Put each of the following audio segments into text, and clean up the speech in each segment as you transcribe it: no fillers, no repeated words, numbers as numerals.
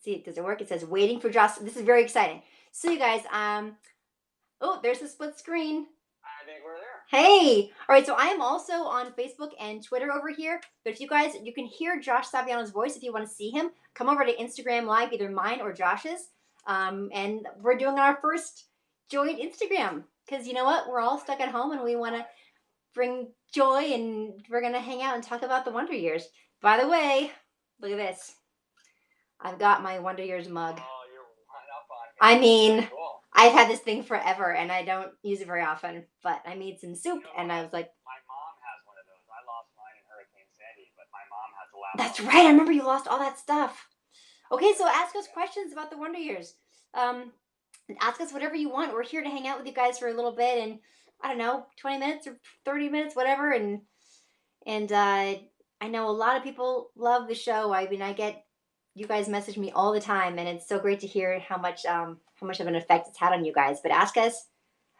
see, does it work? It says waiting for Josh. This is very exciting. So you guys, oh, there's a split screen. I think we're there. Hey, all right. So I am also on Facebook and Twitter over here. But if you guys, you can hear Josh Saviano's voice if you want to see him. Come over to Instagram Live, either mine or Josh's. And we're doing our first joint Instagram because you know what? We're all stuck at home and we want to bring joy, and we're gonna hang out and talk about the Wonder Years. By the way, look at this. I've got my Wonder Years mug. Oh, you're one up on me. I mean, Cool. I've had this thing forever and I don't use it very often, but I made some soup and I was like, my mom has one of those. I lost mine in Hurricane Sandy, but my mom has a laptop. that's right. I remember you lost all that stuff. Okay, so ask us questions about the Wonder Years. Ask us whatever you want. We're here to hang out with you guys for a little bit, and I don't know, 20 minutes or 30 minutes, whatever. And I know a lot of people love the show. I mean, I get you guys message me all the time, and it's so great to hear how much of an effect it's had on you guys. But ask us,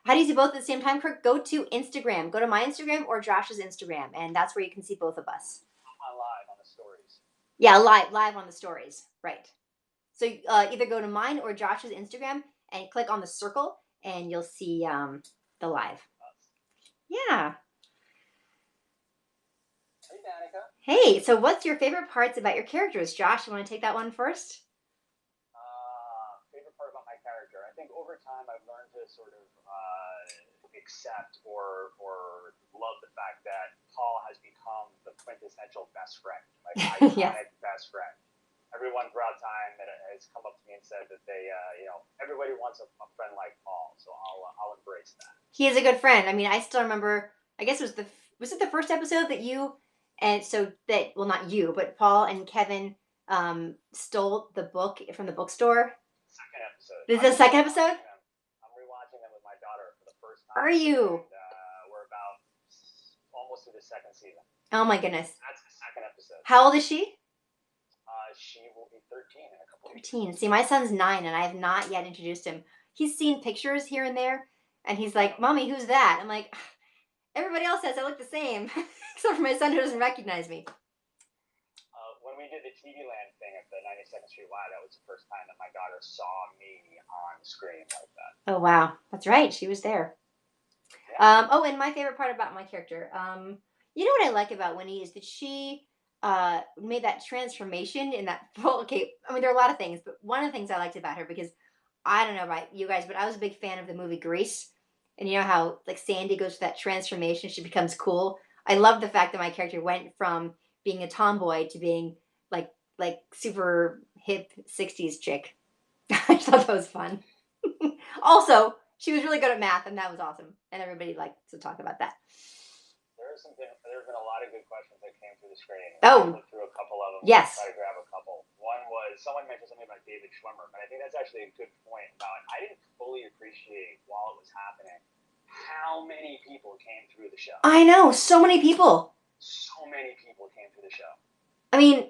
how do you see both at the same time, Kirk? Go to Instagram. Go to my Instagram or Josh's Instagram, and that's where you can see both of us. I'm live on the stories. Yeah, live on the stories, right? So either go to mine or Josh's Instagram and click on the circle, and you'll see the live. Yeah. Hey, Danica. Hey, so what's your favorite parts about your characters? Josh, you want to take that one first? Favorite part about my character? I think over time I've learned to sort of accept or love the fact that Paul has become the quintessential best friend, like iconic Yes. best friend. Everyone throughout time that has come up to me and said that they, everybody wants a friend like Paul, so I'll embrace that. He is a good friend. I mean, I still remember. I guess it was it the first episode that you and so that well not you but Paul and Kevin stole the book from the bookstore. Second episode. This is the second episode. I'm rewatching them with my daughter for the first time. Are you? And, we're about almost through the second season. Oh my goodness. That's the second episode. How old is she? She will be 13 in a couple of weeks. 13. See, my son's 9, and I have not yet introduced him. He's seen pictures here and there, and he's like, "Mommy, who's that?" I'm like, "Everybody else says I look the same, except for my son who doesn't recognize me." When we did the TV Land thing at the 92nd Street Y, that was the first time that my daughter saw me on screen like that. Oh wow, that's right. She was there. Yeah. Oh, and my favorite part about my character, you know what I like about Winnie is that she made that transformation in that. Well, okay, I mean there are a lot of things, but one of the things I liked about her because I don't know about you guys, but I was a big fan of the movie Grease, and you know how like Sandy goes through that transformation, she becomes cool. I love the fact that my character went from being a tomboy to being like super hip 60s chick. I thought that was fun. Also, she was really good at math, and that was awesome. And everybody liked to talk about that. There's been a lot of good questions that came through the screen. Oh. I looked through a couple of them. Yes. Try to grab a couple. One was someone mentioned something about David Schwimmer, but I think that's actually a good point about I didn't fully appreciate while it was happening how many people came through the show. I know, so many people. So many people came through the show. I mean,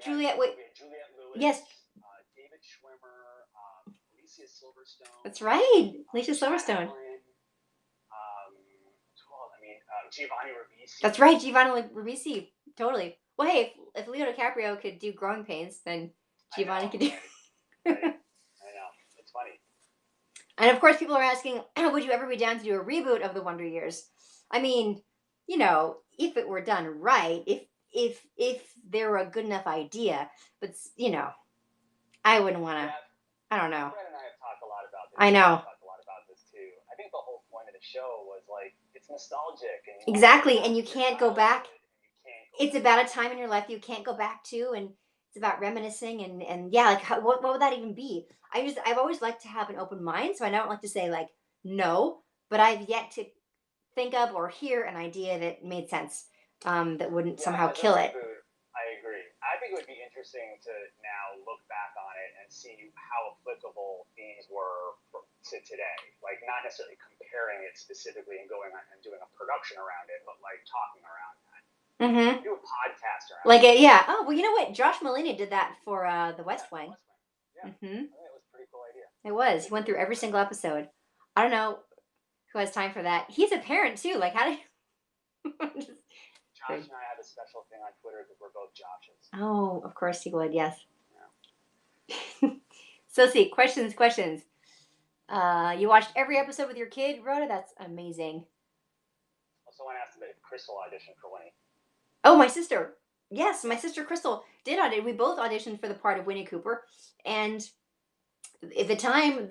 Juliette Lewis. Yes. David Schwimmer, Alicia Silverstone. That's right, Alicia Silverstone. Giovanni Ribisi. That's right, Giovanni Ribisi. Totally. Well, hey, if Leo DiCaprio could do Growing Pains, then Giovanni could do. Right. I know. It's funny. And of course, people are asking, would you ever be down to do a reboot of the Wonder Years? I mean, you know, if it were done right, if there were a good enough idea, but you know, I wouldn't want to. Yeah. I don't know. Fred and I have talked a lot about this. I know. We've talked a lot about this too. I think the whole point of the show was like it's nostalgic and exactly, and you can't go back. It's about a time in your life you can't go back to, and it's about reminiscing and yeah, like what would that even be? I've always liked to have an open mind, so I don't like to say like no, but I've yet to think of or hear an idea that made sense that wouldn't somehow kill it. I agree. I think it would be interesting to now look back on it and see how applicable themes were to today. Like not necessarily comparing it specifically and going on and doing a production around it, but like talking around that. Mm-hmm. Do a podcast around like it. Yeah. Oh well, you know what? Josh Malina did that for the West Wing. Yeah. Mm-hmm. I think it was a pretty cool idea. It was. He went through every single episode. I don't know who has time for that. He's a parent too. Like how do you... Josh and I have a special thing on Twitter because we're both Joshes. Oh, of course he would. Yes. Yeah. So see, questions. You watched every episode with your kid, Rhoda? That's amazing. Someone asked if Crystal auditioned for Winnie. Oh, my sister. Yes, my sister Crystal did audition. We both auditioned for the part of Winnie Cooper. And at the time,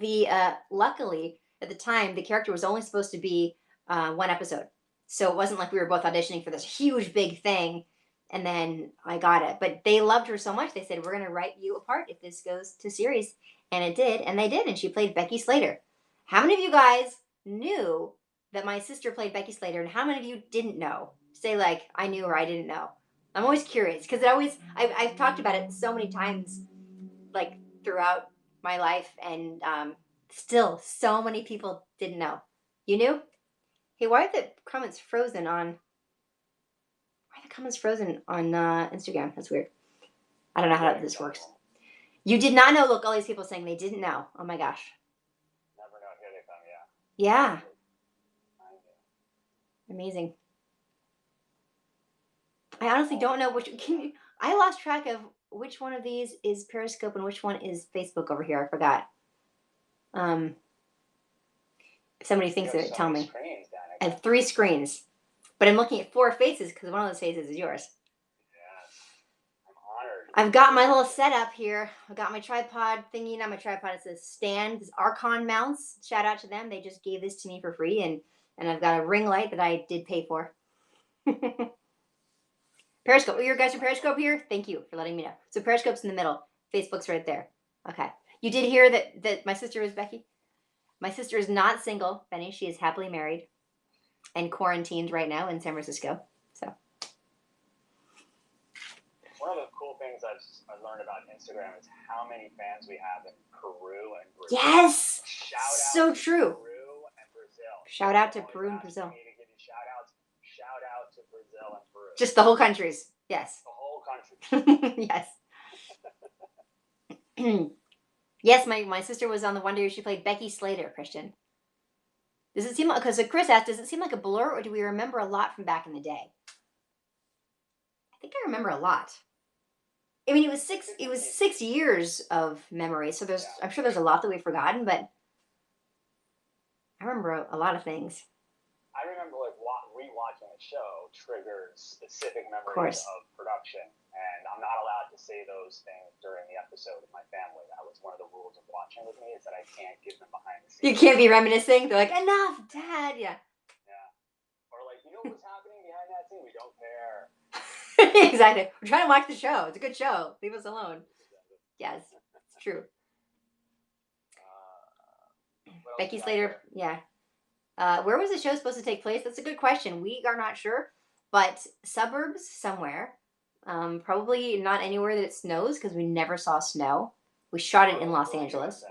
luckily, at the time, the character was only supposed to be one episode. So it wasn't like we were both auditioning for this huge, big thing. And then I got it. But they loved her so much, they said, we're going to write you a part if this goes to series. And it did. And they did. And she played Becky Slater. How many of you guys knew that my sister played Becky Slater? And how many of you didn't know? Say, like, I knew or I didn't know. I'm always curious because I've talked about it so many times, like, throughout my life. And still, so many people didn't know. You knew? Hey, why are the comments frozen on Instagram? That's weird. I don't know how this works. You did not know. Look, all these people saying they didn't know. Oh my gosh. Never know. Here they come. Yeah. Amazing. I honestly don't know which. I lost track of which one of these is Periscope and which one is Facebook over here. I forgot. If somebody thinks of it, tell me. Screens, I have 3 screens, but I'm looking at 4 faces because one of those faces is yours. I'm honored. I've got my little setup here. I've got my tripod thingy. Not my tripod. It's a stand. This Archon mounts. Shout out to them. They just gave this to me for free, and I've got a ring light that I did pay for. Periscope. Oh, your guys are Periscope here? Thank you for letting me know. So Periscope's in the middle. Facebook's right there. Okay. You did hear that my sister is Becky? My sister is not single, Benny. She is happily married and quarantined right now in San Francisco. So. One of the cool things I've learned about Instagram is how many fans we have in Peru and Brazil. Yes! So true. Peru and Brazil. Shout out to Peru and Brazil. Shout out to Brazil and Peru. Just the whole countries. Yes. The whole country. Yes. Yes, my sister was on the Wonder Years. She played Becky Slater, Christian. Does it seem like, because Chris asked, does it seem like a blur or do we remember a lot from back in the day? I think I remember a lot. I mean, it was 6 years of memory, so I'm sure there's a lot that we've forgotten, but I remember a lot of things. I remember like rewatching a show triggers specific memories of production, and I'm not allowed to say those things during the episode with my family. That was one of the rules of watching with me, is that I can't give them behind the scenes. You can't be reminiscing. They're like, enough, Dad. Yeah. Or like, you know what's happening behind that scene? We don't care. Exactly. We're trying to watch the show. It's a good show. Leave us alone. Yes, it's true. Becky Slater. Yeah. Where was the show supposed to take place? That's a good question. We are not sure, but suburbs somewhere. Probably not anywhere that it snows because we never saw snow. We shot it in Los Angeles.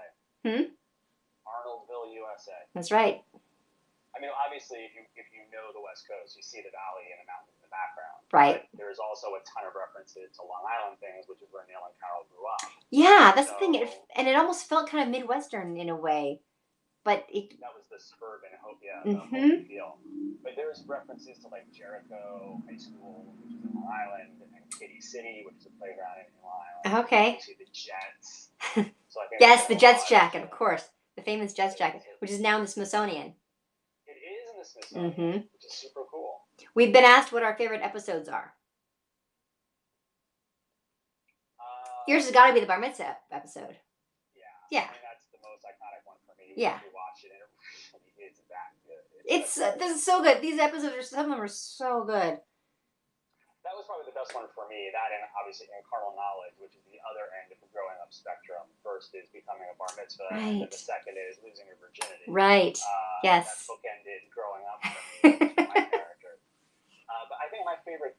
Arnoldville, USA. That's right. I mean, obviously, if you know the West Coast, you see the valley and the mountains in the background. Right. But there's also a ton of references to Long Island things, which is where Neil and Carol grew up. Yeah, that's the thing. And it almost felt kind of Midwestern in a way. But that was the suburban Hopi feel. But there's references to like Jericho High School, which is in Long Island, and Kitty City, which is a playground in Long Island. Okay. You see the Jets. So I think yes, the Jets jacket, of course. The famous Jets jacket, which is now in the Smithsonian. It is in the Smithsonian, which is super cool. We've been asked what our favorite episodes are. Yours has got to be the Bar Mitzvah episode. Yeah. I mean, that's the most iconic one for me. Yeah. We watch it, and it really is that good. This is so good. These episodes some of them are so good. That was probably the best one for me. That, and obviously Carnal Knowledge, which is the other end of the growing up spectrum. First is becoming a bar mitzvah, and the second is losing your virginity. Right. Yes. That bookended growing up for me, my character. But I think my favorite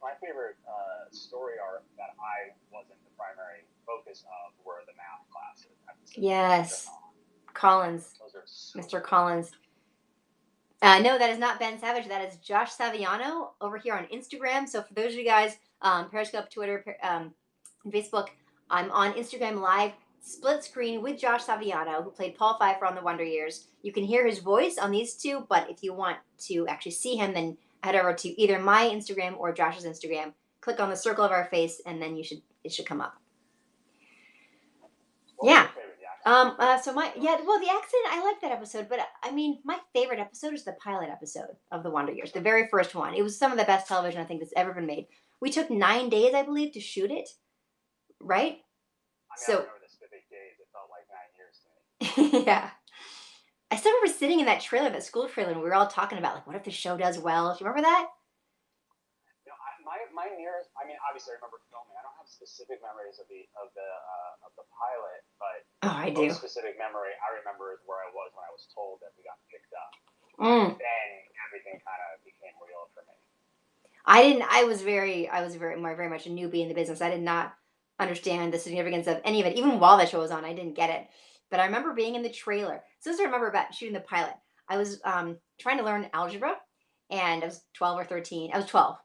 story arc that I wasn't the primary focus of were the math classes. Yes. Collins. Mr. Collins. No, that is not Ben Savage. That is Josh Saviano over here on Instagram. So for those of you guys, Periscope, Twitter, Facebook, I'm on Instagram Live, split screen with Josh Saviano, who played Paul Pfeiffer on The Wonder Years. You can hear his voice on these two, but if you want to actually see him, then head over to either my Instagram or Josh's Instagram. Click on the circle of our face, and then it should come up. What was your favorite So my yeah, well, the accident, I like that episode, but I mean, my favorite episode is the pilot episode of the Wonder Years, the very first one. It was some of the best television I think that's ever been made. We took 9 days, I believe, to shoot it, right? I mean, I don't So remember the specific days. It felt like 9 years to me. yeah, I still remember sitting in that trailer, that school trailer, and we were all talking about like, what if the show does well? Do you remember that? My nearest, I mean, obviously I remember filming. I don't have specific memories of the pilot, but Oh, I the do. most specific memory I remember is where I was when I was told that we got picked up, and Mm. then everything kind of became real for me. I didn't. I was very much a newbie in the business. I did not understand the significance of any of it. Even while the show was on, I didn't get it. But I remember being in the trailer. So this is what I remember about shooting the pilot. I was trying to learn algebra, and I was 12 or 13. I was 12.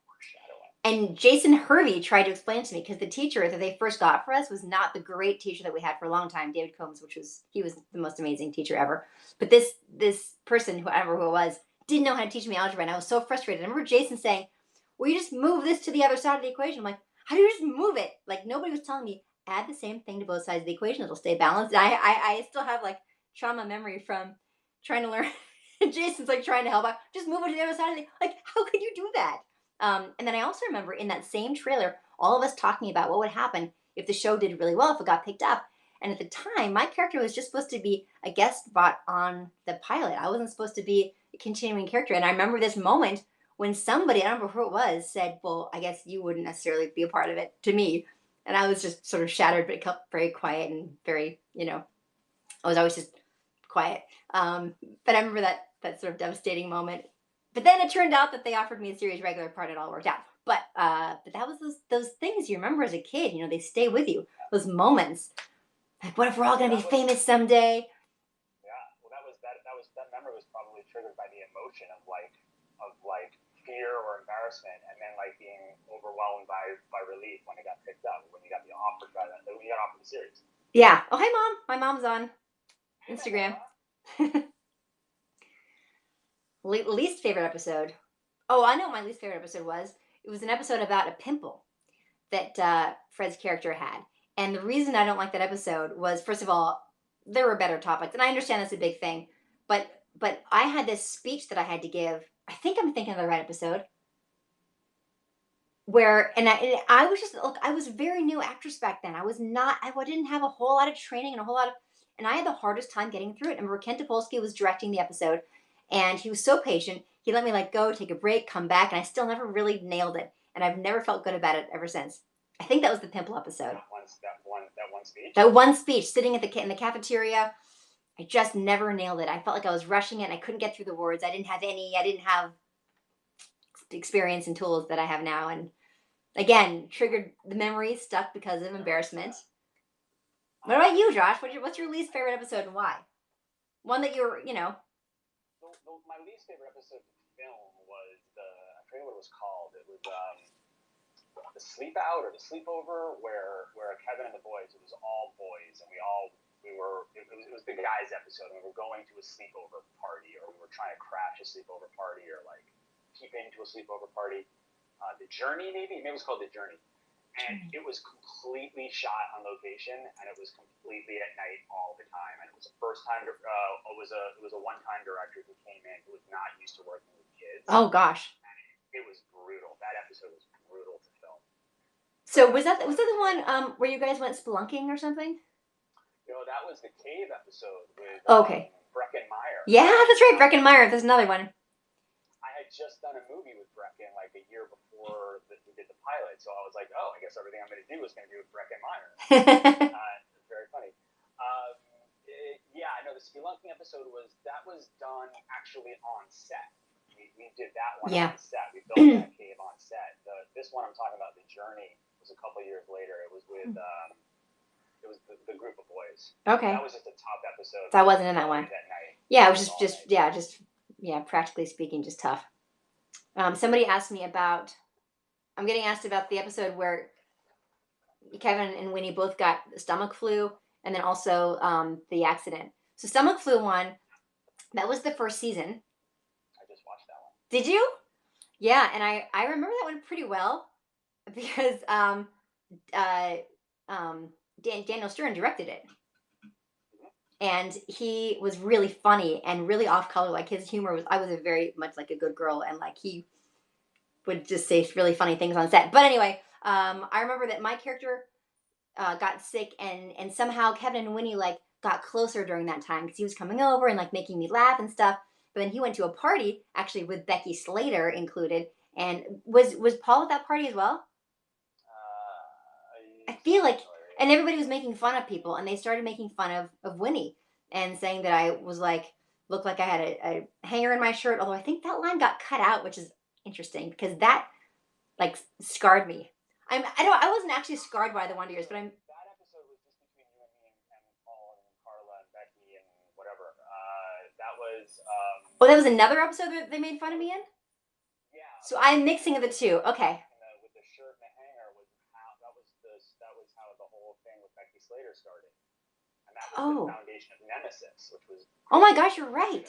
Foreshadowing. And Jason Hervey tried to explain to me because the teacher that they first got for us was not the great teacher that we had for a long time, David Combs, he was the most amazing teacher ever. But this person, whoever who it was, didn't know how to teach me algebra, and I was so frustrated. I remember Jason saying, "Well, you just move this to the other side of the equation." I'm like, "How do you just move it?" Like nobody was telling me add the same thing to both sides of the equation; it'll stay balanced. I still have like trauma memory from trying to learn. Jason's like trying to help out. Just move it to the other side of the like. How could you do that? And then I also remember in that same trailer, all of us talking about what would happen if the show did really well, if it got picked up. And at the time, my character was just supposed to be a guest spot on the pilot. I wasn't supposed to be a continuing character. And I remember this moment when somebody, I don't remember who it was, said, "Well, I guess you wouldn't necessarily be a part of it," to me. And I was just sort of shattered, but kept very quiet and very, I was always just quiet. But I remember that sort of devastating moment. But then it turned out that they offered me a series regular part. It all worked out. But that was those things you remember as a kid. They stay with you. Those moments. Like, what if we're all Well, gonna be that was famous someday? yeah. Well, that memory was probably triggered by the emotion of like fear or embarrassment, and then like being overwhelmed by relief when it got picked up, when you got the offer by that, when you got offered the series. Yeah. Oh, hey, mom. My mom's on Hey, Instagram. Manuela. Least favorite episode. Oh, I know what my least favorite episode was. It was an episode about a pimple that Fred's character had. And the reason I don't like that episode was, first of all, there were better topics, and I understand that's a big thing, but I had this speech that I had to give. I think I'm thinking of the right episode where, and I was just look, I was very new actress back then. I was not, I didn't have a whole lot of training and a whole lot of, and I had the hardest time getting through it. And Kent Topolsky was directing the episode, and he was so patient. He let me like go, take a break, come back, and I still never really nailed it. And I've never felt good about it ever since. I think that was the pimple episode. That one speech. That one speech, sitting at in the cafeteria, I just never nailed it. I felt like I was rushing it. And I couldn't get through the words. I didn't have experience and tools that I have now. And again, triggered the memory, stuck because of embarrassment. What about you, Josh? What's your least favorite episode and why? One that you're. My least favorite episode of the film was I forget what it was called. It was the sleep out or the sleepover where Kevin and the boys. It was all boys, and it was the guys episode, and we were going to a sleepover party, or we were trying to crash a sleepover party, or like peep into a sleepover party. The Journey, maybe it was called The Journey, and it was completely shot on location, and it was completely at night all the time, and it was a first time. It was a one time director who came in who was not used to working with kids. Oh gosh. It was brutal. That episode was brutal to film. So was that the one where you guys went spelunking or something? That was the cave episode with Okay. Breckin Meyer. Yeah, that's right. Breckin Meyer. There's another one. I had just done a movie with Breckin like a year before we did the pilot, so I was like, oh, I guess everything I'm going to do is going to be with Breckin Meyer. It's very funny. Yeah, I know the spelunking episode was done actually on set. We did that one on set. We built that cave on set. This one I'm talking about, The Journey, was a couple years later. It was with the group of boys. Okay. That was just a top episode. So I wasn't in that one. That night. Yeah, it was practically speaking, just tough. Somebody asked me about. I'm getting asked about the episode where Kevin and Winnie both got stomach flu, and then also the accident. So stomach flu one, that was the first season. I just watched that one. Did you? Yeah, and I remember that one pretty well because Daniel Stern directed it. and he was really funny and really off color. Like his humor was, I was a very much like a good girl, and like he would just say really funny things on set. But anyway, I remember that my character got sick, and somehow Kevin and Winnie like got closer during that time because he was coming over and like making me laugh and stuff. But then he went to a party actually with Becky Slater included, and was Paul at that party as well? I feel like, and everybody was making fun of people, and they started making fun of Winnie and saying that I was like looked like I had a hanger in my shirt. Although I think that line got cut out, which is interesting because that like scarred me. I wasn't actually scarred by the Wonder Years, but I'm. That episode was just between you and me and Paul and Carla and Becky and whatever. That was Oh, that was another episode that they made fun of me in. yeah. So I'm mixing of the two. Okay. And with the shirt and the hanger was how that was how the whole thing with Becky Slater started, and that was the Oh. foundation of Nemesis, which was Oh my gosh, you're right.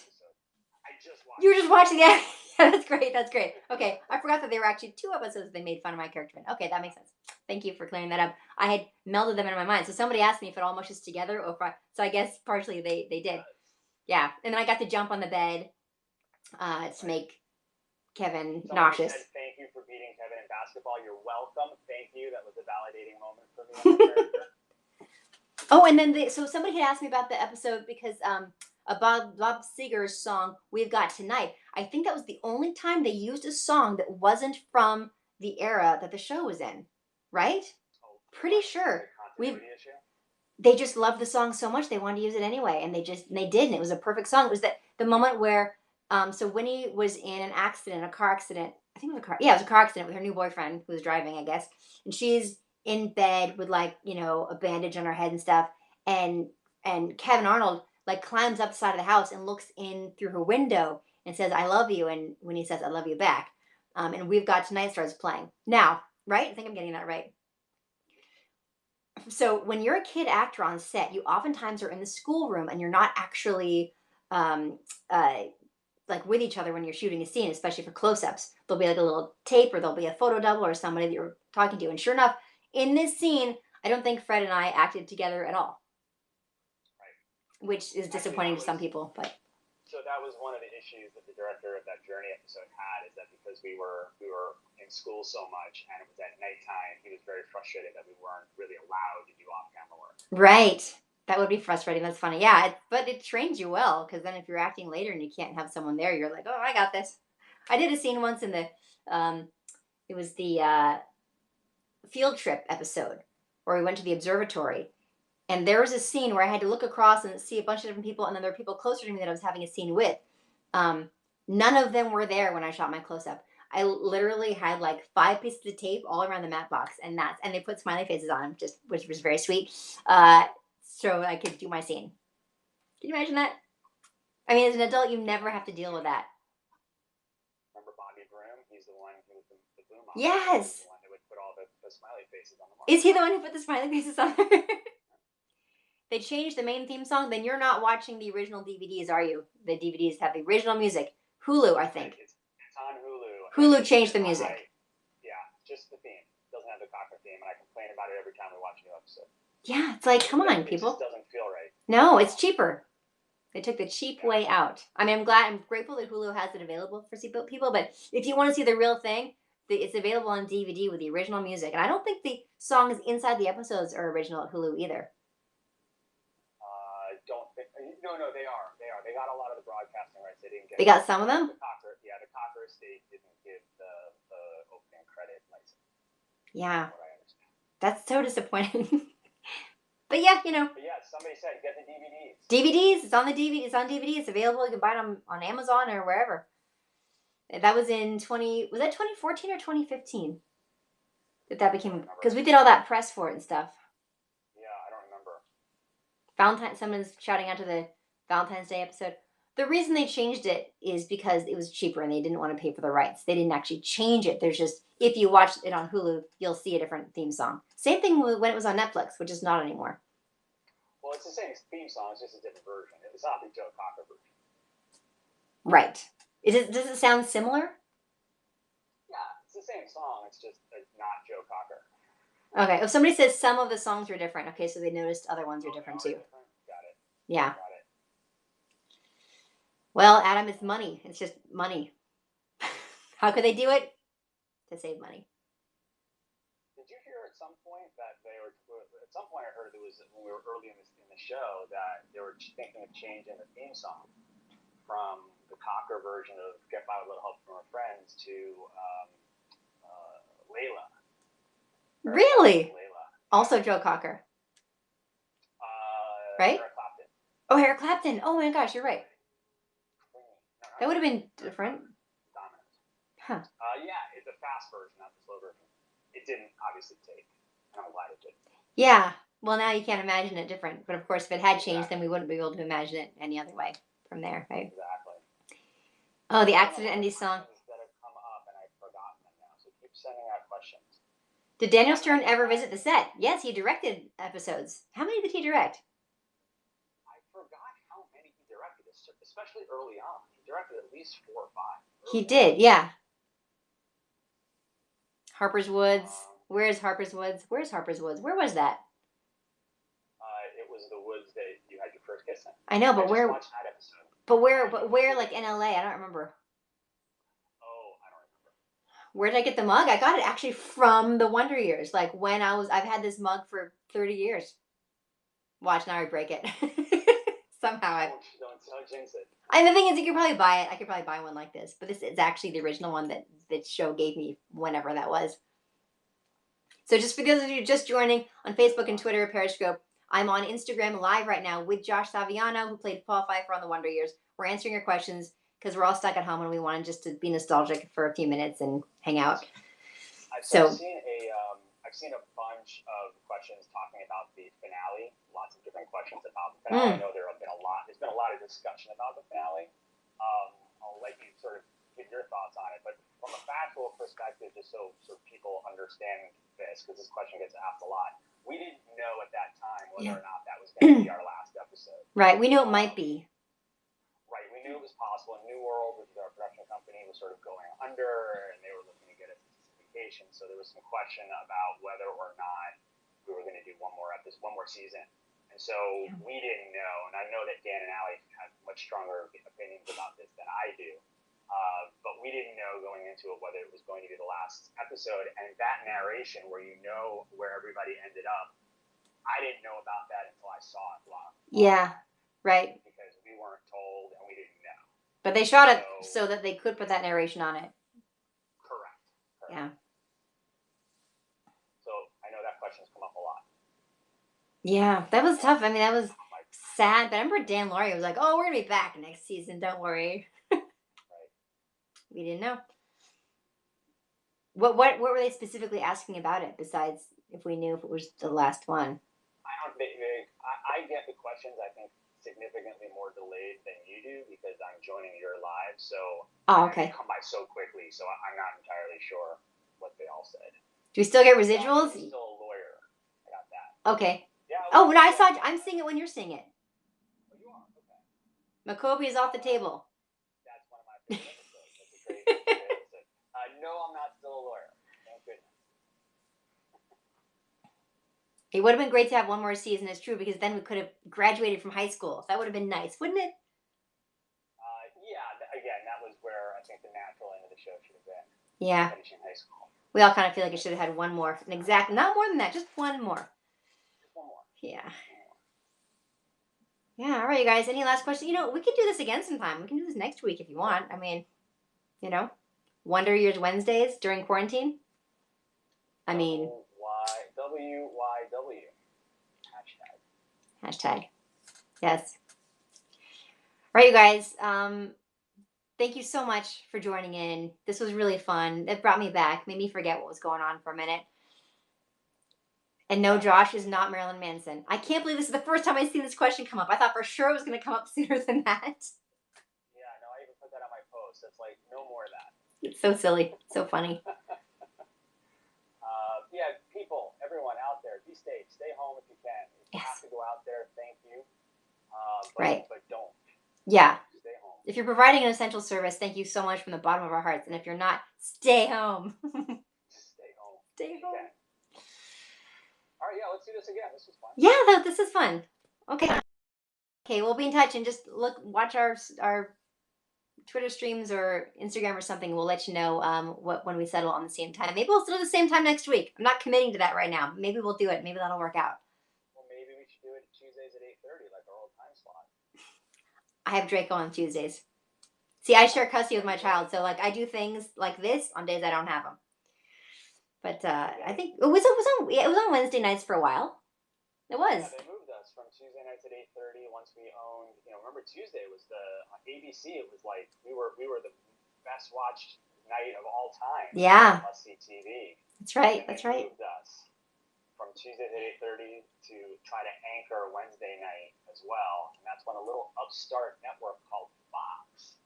I just watched. You were just watching that. Yeah, that's great. That's great. Okay, I forgot that there were actually two episodes they made fun of my character in. Okay, that makes sense. Thank you for clearing that up. I had melded them in my mind. So somebody asked me if it all mushes together, or if so I guess partially they did. Yeah, and then I got to jump on the bed to make Kevin nauseous. Said, thank you for beating Kevin in basketball. You're welcome. Thank you. That was a validating moment for me. Oh, and then so somebody had asked me about the episode because Bob Seger's song "We've Got Tonight." I think that was the only time they used a song that wasn't from the era that the show was in, right? Pretty sure they just loved the song so much they wanted to use it anyway, and they did, and it was a perfect song. It was that the moment where so Winnie was in an accident, a car accident. I think it was a car. Yeah, it was a car accident with her new boyfriend who was driving, I guess, and she's in bed with like a bandage on her head and stuff, and Kevin Arnold like climbs up the side of the house and looks in through her window and says, "I love you," and Winnie says, "I love you back," and "We've Got Tonight" starts playing now, right? I think I'm getting that right. So when you're a kid actor on set, you oftentimes are in the schoolroom and you're not actually um, uh, like with each other when you're shooting a scene, especially for close-ups. There'll be like a little tape, or there'll be a photo double or somebody that you're talking to. And sure enough, in this scene, I don't think Fred and I acted together at all, right. Which is disappointing to some people. But so that was one of the issues that the director of that Journey episode had, is that because we were in school so much and it was at nighttime, he was very frustrated that we weren't really allowed to do off-camera work. Right. That would be frustrating. That's funny. Yeah, but it trains you well, because then if you're acting later and you can't have someone there, you're like, oh, I got this. I did a scene once in the it was the field trip episode where we went to the observatory, and there was a scene where I had to look across and see a bunch of different people, and then there were people closer to me that I was having a scene with. Um, None of them were there when I shot my close up. I literally had like 5 pieces of tape all around the matte box, and they put smiley faces on them, just which was very sweet, so I could do my scene. Can you imagine that? I mean, as an adult, you never have to deal with that. Remember Bobby Broom? He's the one who was the boom operator. Yes. The one who would put all the smiley faces on the mark. Is he the one who put the smiley faces on there? They changed the main theme song. Then you're not watching the original DVDs, are you? The DVDs have the original music. Hulu, I think. It's on Hulu. Hulu changed the music. Yeah, just the theme. It doesn't have the Cocker theme, and I complain about it every time we watch a new episode. Yeah, it's like, come on, people. It just doesn't feel right. No, it's cheaper. They took the cheap way out. I mean, I'm grateful that Hulu has it available for people, but if you want to see the real thing, it's available on DVD with the original music. And I don't think the songs inside the episodes are original at Hulu either. Don't think. No, they are. They got a lot of the broadcasting rights. They didn't get. They got some of them. The Cocker estate didn't give the opening credit license. Yeah, that's so disappointing. But yeah, But yeah, somebody said get the DVDs. DVDs. It's on the DVD. It's on DVD. It's available. You can buy it on Amazon or wherever. That was in 2014 or 2015 that became, because we did all that press for it and stuff. Someone's shouting out to the Valentine's Day episode. The reason they changed it is because it was cheaper and they didn't want to pay for the rights. They didn't actually change it. There's just, if you watch it on Hulu, you'll see a different theme song. Same thing when it was on Netflix, which is not anymore. Well, it's the same theme song. It's just a different version. It's not the Joe Cocker version. Right. Does it sound similar? Yeah, it's the same song. It's just not Joe Cocker. Okay. If somebody says some of the songs are different, okay, so they noticed other ones are different too. Got it. Yeah. Got it. Well, Adam, it's money. It's just money. How could they do it? To save money. Did you hear at some point that they were? At some point, I heard it was when we were early in the show that they were thinking of changing the theme song from the Cocker version of "Get By with a Little Help from Our Friends" to Layla. Really? Layla. Also Joe Cocker, right? Eric Clapton. Oh, Eric Clapton. Oh my gosh, you're right. No, That would have been different. Dominant. Huh. Yeah, it's a fast version, not the slow version. It didn't obviously take, and I'm glad it did. Yeah. Well, now you can't imagine it different. But of course, if it had changed, Exactly. then we wouldn't be able to imagine it any other way from there, right? Exactly. Oh, the There's been a Accident lot of Andy song. questions that have come up, and I've forgotten them now. So keep sending out questions. Did Daniel Stern ever visit the set? Yes, he directed episodes. How many did he direct? I forgot how many he directed, especially early on. He directed at least 4 or 5. He did, yeah. Harper's Woods. Where's Harper's Woods? Where's Harper's Woods? Where was that? It was the woods that you had your first kiss in. I know, but I where? watched that episode. But where? Like in LA? I don't remember. Oh, I don't remember. Where did I get the mug? I got it actually from the Wonder Years. Like when I've had this mug for 30 years. Watch, now I break it. Somehow Don't jinx it. And the thing is, you could probably buy it. I could probably buy one like this, but this is actually the original one that show gave me whenever that was. So just for those of you just joining on Facebook and Twitter, Periscope, I'm on Instagram live right now with Josh Saviano, who played Paul Pfeiffer on The Wonder Years. We're answering your questions because we're all stuck at home and we wanted just to be nostalgic for a few minutes and hang out. I've seen a bunch of questions talking about the finale. Lots of different questions about the finale. I know there's been a lot of discussion about the finale. I'll let you sort of give your thoughts on it, but from a factual perspective, just so people understand this, because this question gets asked a lot, we didn't know at that time whether or not that was going to be our last episode. Right, we knew it might be. Right, we knew it was possible. New World, which is our production company, was sort of going under, and they were looking to get a certification. So there was some question about whether or not we were going to do one more season. And so we didn't know, and I know that Dan and Allie have much stronger opinions about this than I do. But we didn't know going into it whether it was going to be the last episode. And that narration where you know where everybody ended up, I didn't know about that until I saw it live. Yeah, right. Because we weren't told and we didn't know. But they shot it so that they could put that narration on it. Correct. Yeah. So I know that question's come up a lot. Yeah, that was tough. I mean, that was sad. But I remember Dan Laurie was like, "Oh, we're gonna be back next season. Don't worry." Right. We didn't know. What were they specifically asking about it besides if we knew if it was the last one? I get the questions. I think significantly more delayed than you do because I'm joining your live. So okay. They come by so quickly, so I'm not entirely sure what they all said. Do we still get residuals? I'm still a lawyer. I got that. Okay. Yeah. Oh, when I'm seeing it when you're seeing it. Oh, you are? Okay. Makobi is off the table. That's one of my favorite episodes. That's a great episode. No, I'm not still a lawyer. Thank goodness. It would have been great to have one more season, it's true, because then we could have graduated from high school. That would have been nice, wouldn't it? Yeah, again, that was where I think the natural end of the show should have been. Yeah. Finishing high school. We all kind of feel like it should have had one more. Not more than that, just one more. Just one more. Yeah. Yeah, all right, you guys. Any last questions? We can do this again sometime. We can do this next week if you want. I mean, Wonder Years Wednesdays during quarantine. I mean, WYW. Hashtag. Yes. All right, you guys. Thank you so much for joining in. This was really fun. It brought me back, made me forget what was going on for a minute. And no, Josh is not Marilyn Manson. I can't believe this is the first time I've seen this question come up. I thought for sure it was going to come up sooner than that. Yeah, no, I even put that on my post. It's like, no more of that. It's so silly. So funny. Yeah, people, everyone out there, be safe. Stay home if you can. If you have to go out there, thank you. Right. But don't. Yeah. Stay home. If you're providing an essential service, thank you so much from the bottom of our hearts. And if you're not, stay home. Stay home. Stay home. All right, yeah, let's do this again. This was fun. Yeah, this is fun. Okay. Okay, we'll be in touch and just watch our Twitter streams or Instagram or something. We'll let you know what when we settle on the same time. Maybe we'll settle the same time next week. I'm not committing to that right now. Maybe we'll do it. Maybe that'll work out. Well, maybe we should do it Tuesdays at 8:30, like our old time slot. I have Draco on Tuesdays. See, I share custody with That'd my be great. child, so like I do things like this on days I don't have them. But I Yeah, think it was on Wednesday nights for a while. It yeah, was. they moved us from Tuesday nights at 8:30. Once we owned, remember Tuesday was the on ABC. It was like we were the best watched night of all time on Yeah, must see TV, that's and right. then they That's right. moved us from Tuesdays at 8:30 to try to anchor Wednesday night as well. And that's when a little upstart network called Fox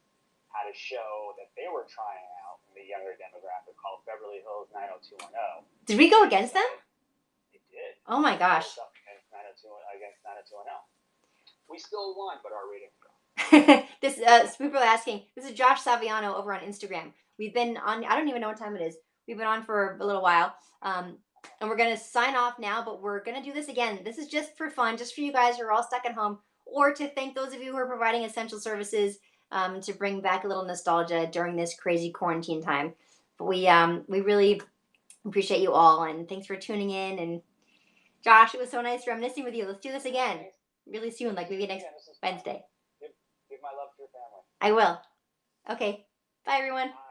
had a show that they were trying out in the younger demographic called Beverly Hills 90210. Did we go They against them? decided they did. Oh my They put gosh. us up against 90210. We still won, but our ratings dropped. This people are asking. This is Josh Saviano over on Instagram. We've been on. I don't even know what time it is. We've been on for a little while, and we're gonna sign off now. But we're gonna do this again. This is just for fun, just for you guys who are all stuck at home, or to thank those of you who are providing essential services to bring back a little nostalgia during this crazy quarantine time. But we really appreciate you all, and thanks for tuning in. And Josh, it was so nice reminiscing with you. Let's do this again Thanks. really soon, like maybe next Again, this is fun. Wednesday. Give my love to your family. I will. Okay. Bye, everyone. Bye.